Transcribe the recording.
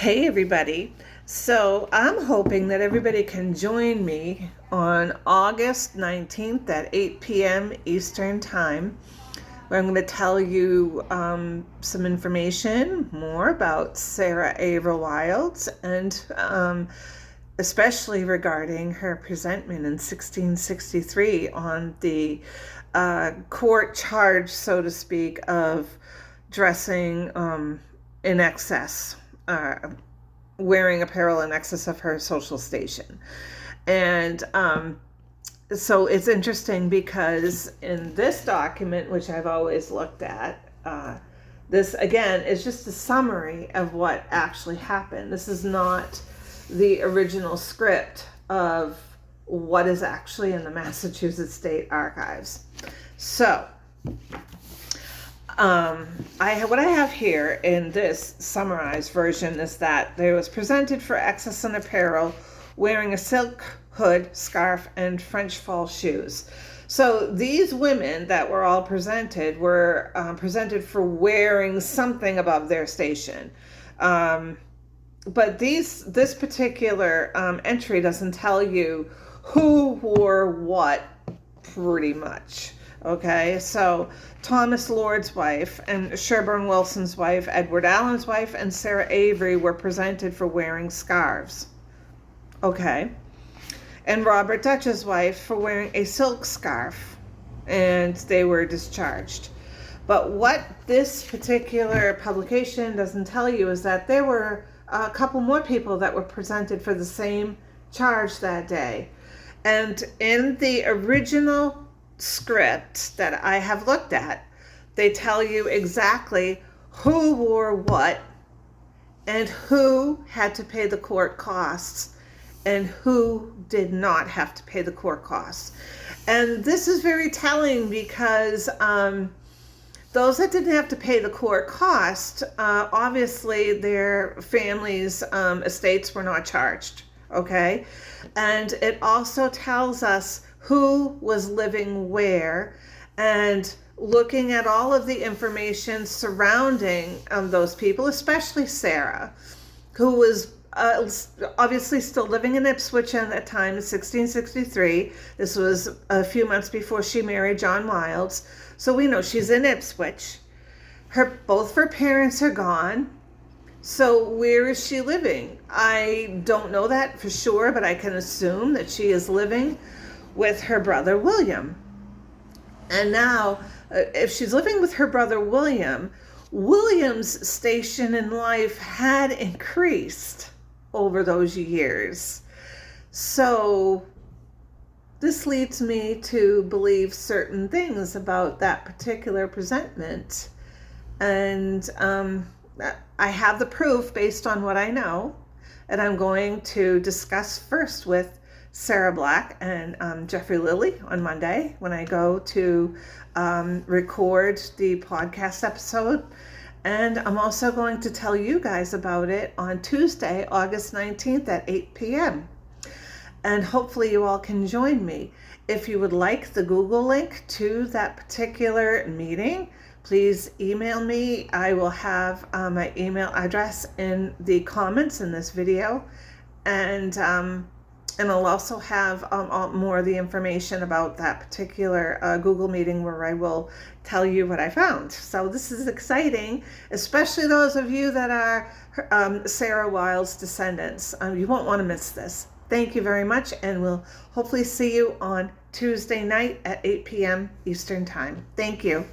Hey everybody. So I'm hoping that everybody can join me on August 19th at 8 p.m. Eastern Time, where I'm going to tell you some information more about Sarah Averill Wildes and especially regarding her presentment in 1663 on the court charge, so to speak, of dressing in excess, wearing apparel in excess of her social station. And so it's interesting because in this document, which I've always looked at, this again is just a summary of what actually happened. This is not the original script of what is actually in the Massachusetts State Archives. So what I have here in this summarized version is that there was presented for excess in apparel wearing a silk hood, scarf, and French fall shoes. So these women that were all presented were presented for wearing something above their station. But this particular entry doesn't tell you who wore what, pretty much. Okay, so Thomas Lord's wife and Sherburne Wilson's wife, Edward Allen's wife, and Sarah Avery were presented for wearing scarves. Okay, and Robert Dutch's wife for wearing a silk scarf, and they were discharged. But what this particular publication doesn't tell you is that there were a couple more people that were presented for the same charge that day. And in the original script that I have looked at, they tell you exactly who wore what and who had to pay the court costs and who did not have to pay the court costs. And this is very telling because those that didn't have to pay the court cost, obviously their families' estates were not charged, okay? And it also tells us who was living where, and looking at all of the information surrounding those people, especially Sarah, who was obviously still living in Ipswich at that time in 1663. This was a few months before she married John Wildes. So we know she's in Ipswich. Both her parents are gone. So where is she living? I don't know that for sure, but I can assume that she is living with her brother William. And now, if she's living with her brother William, William's station in life had increased over those years. So this leads me to believe certain things about that particular presentment. And I have the proof based on what I know. And I'm going to discuss first with Sarah Black and Jeffrey Lilly on Monday when I go to record the podcast episode. And I'm also going to tell you guys about it on Tuesday, August 19th at 8 p.m. And hopefully you all can join me. If you would like the Google link to that particular meeting, please email me. I will have my email address in the comments in this video. And I'll also have more of the information about that particular Google meeting where I will tell you what I found. So this is exciting, especially those of you that are Sarah Wildes descendants. You won't want to miss this. Thank you very much, and we'll hopefully see you on Tuesday night at 8 p.m. Eastern Time. Thank you.